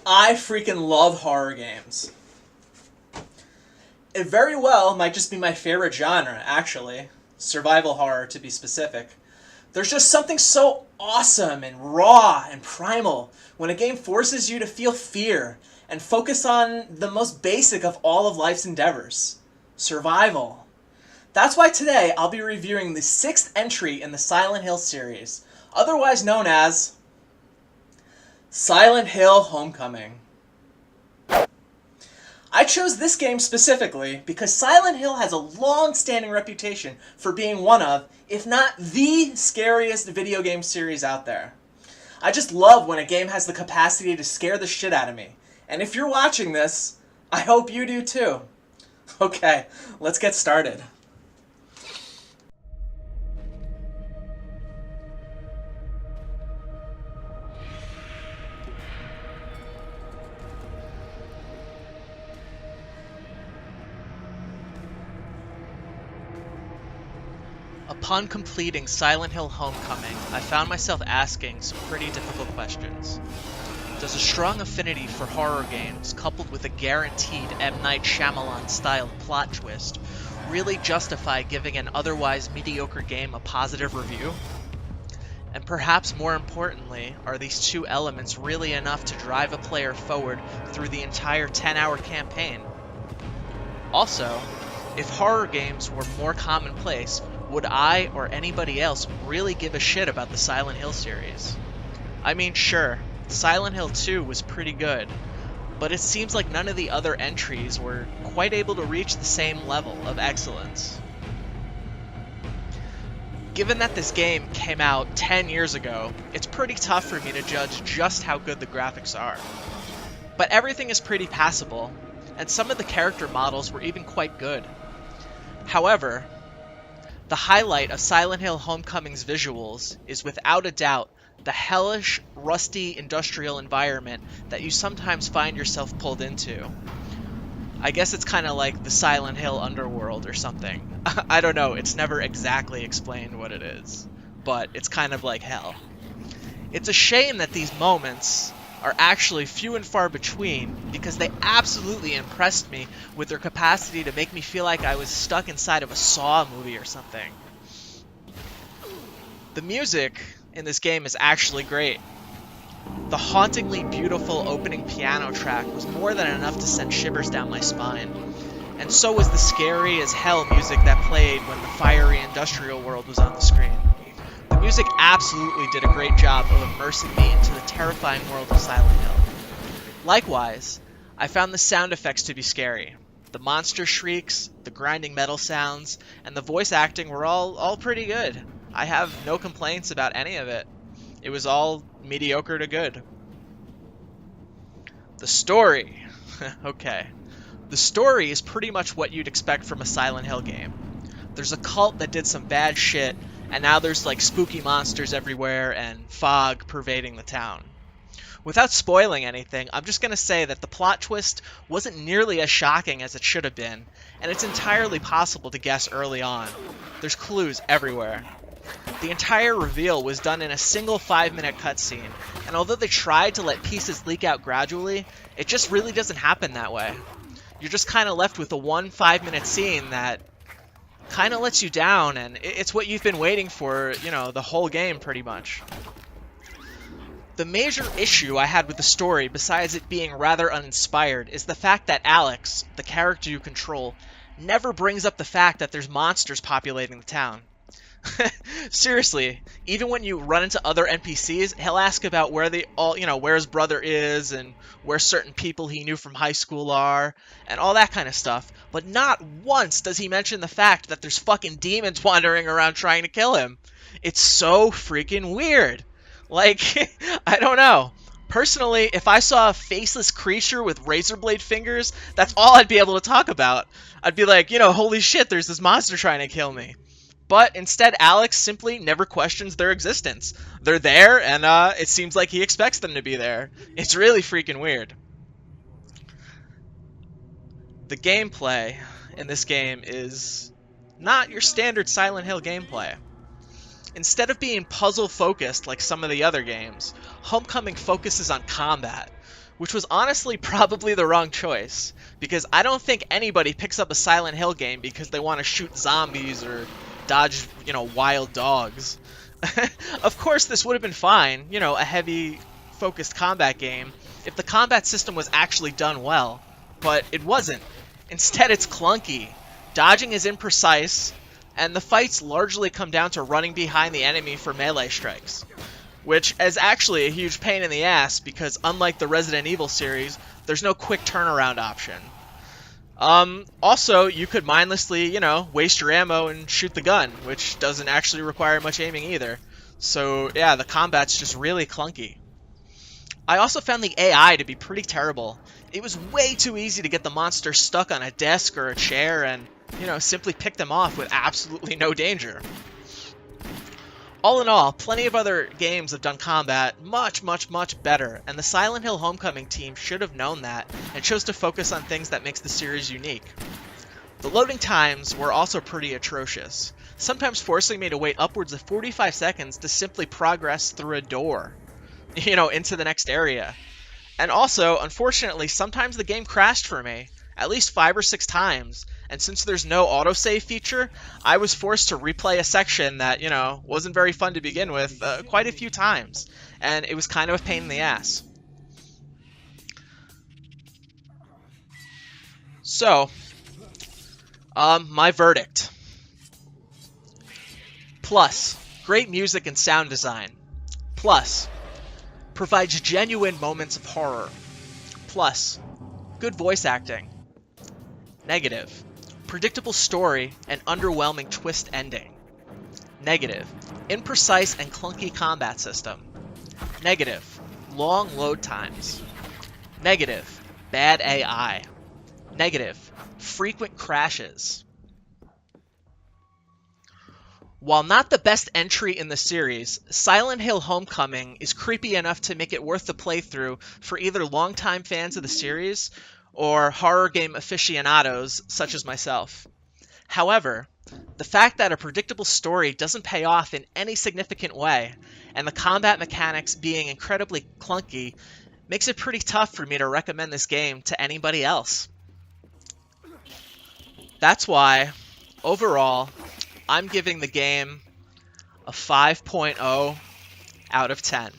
I freaking love horror games. It very well might just be my favorite genre, actually. Survival horror, to be specific. There's just something so awesome and raw and primal when a game forces you to feel fear and focus on the most basic of all of life's endeavors: survival. That's why today I'll be reviewing the 6th entry in the Silent Hill series, otherwise known as Silent Hill Homecoming. I chose this game specifically because Silent Hill has a long-standing reputation for being one of, if not the scariest video game series out there. I just love when a game has the capacity to scare the shit out of me. And if you're watching this, I hope you do too. Okay, let's get started. Upon completing Silent Hill Homecoming, I found myself asking some pretty difficult questions. Does a strong affinity for horror games, coupled with a guaranteed M. Night Shyamalan-style plot twist, really justify giving an otherwise mediocre game a positive review? And perhaps more importantly, are these two elements really enough to drive a player forward through the entire 10-hour campaign? Also, if horror games were more commonplace, would I or anybody else really give a shit about the Silent Hill series? I mean, sure, Silent Hill 2 was pretty good, but it seems like none of the other entries were quite able to reach the same level of excellence. Given that this game came out 10 years ago, it's pretty tough for me to judge just how good the graphics are. But everything is pretty passable, and some of the character models were even quite good. However, the highlight of Silent Hill Homecoming's visuals is without a doubt the hellish, rusty industrial environment that you sometimes find yourself pulled into. I guess it's kind of like the Silent Hill underworld or something. I don't know, it's never exactly explained what it is, but it's kind of like hell. It's a shame that these moments are actually few and far between, because they absolutely impressed me with their capacity to make me feel like I was stuck inside of a Saw movie or something. The music in this game is actually great. The hauntingly beautiful opening piano track was more than enough to send shivers down my spine, and so was the scary as hell music that played when the fiery industrial world was on the screen. The music absolutely did a great job of immersing me into the terrifying world of Silent Hill. Likewise, I found the sound effects to be scary. The monster shrieks, the grinding metal sounds, and the voice acting were all pretty good. I have no complaints about any of it. It was all mediocre to good. The story. Okay. The story is pretty much what you'd expect from a Silent Hill game. There's a cult that did some bad shit, and now there's like spooky monsters everywhere and fog pervading the town. Without spoiling anything, I'm just going to say that the plot twist wasn't nearly as shocking as it should have been, and it's entirely possible to guess early on. There's clues everywhere. The entire reveal was done in a single 5-minute cutscene, and although they tried to let pieces leak out gradually, it just really doesn't happen that way. You're just kind of left with a 5-minute scene that kind of lets you down, and it's what you've been waiting for, the whole game pretty much. The major issue I had with the story, besides it being rather uninspired, is the fact that Alex, the character you control, never brings up the fact that there's monsters populating the town. Seriously, even when you run into other NPCs, he'll ask about where where his brother is and where certain people he knew from high school are and all that kind of stuff. But not once does he mention the fact that there's fucking demons wandering around trying to kill him. It's so freaking weird. Like, I don't know. Personally, if I saw a faceless creature with razor blade fingers, that's all I'd be able to talk about. I'd be like, holy shit, there's this monster trying to kill me. But instead, Alex simply never questions their existence. They're there, and it seems like he expects them to be there. It's really freaking weird. The gameplay in this game is not your standard Silent Hill gameplay. Instead of being puzzle-focused like some of the other games, Homecoming focuses on combat, which was honestly probably the wrong choice, because I don't think anybody picks up a Silent Hill game because they want to shoot zombies or dodge, wild dogs. Of course, this would have been fine, a heavy focused combat game, if the combat system was actually done well, but it wasn't. Instead, it's clunky. Dodging is imprecise, and the fights largely come down to running behind the enemy for melee strikes, which is actually a huge pain in the ass because unlike the Resident Evil series, there's no quick turnaround option. Also, you could mindlessly, waste your ammo and shoot the gun, which doesn't actually require much aiming either. So, yeah, the combat's just really clunky. I also found the AI to be pretty terrible. It was way too easy to get the monster stuck on a desk or a chair and, simply pick them off with absolutely no danger. All in all, plenty of other games have done combat much, much, much better, and the Silent Hill Homecoming team should have known that and chose to focus on things that makes the series unique. The loading times were also pretty atrocious, sometimes forcing me to wait upwards of 45 seconds to simply progress through a door, into the next area. And also, unfortunately, sometimes the game crashed for me, at least 5 or 6 times, and since there's no autosave feature, I was forced to replay a section that, wasn't very fun to begin with quite a few times, and it was kind of a pain in the ass. So, my verdict. Plus, great music and sound design. Plus, provides genuine moments of horror. Plus, good voice acting. Negative, predictable story and underwhelming twist ending. Negative, imprecise and clunky combat system. Negative, long load times. Negative, bad AI. Negative, frequent crashes. While not the best entry in the series, Silent Hill Homecoming is creepy enough to make it worth the playthrough for either longtime fans of the series or horror game aficionados such as myself. However, the fact that a predictable story doesn't pay off in any significant way, and the combat mechanics being incredibly clunky, makes it pretty tough for me to recommend this game to anybody else. That's why, overall, I'm giving the game a 5.0 out of 10.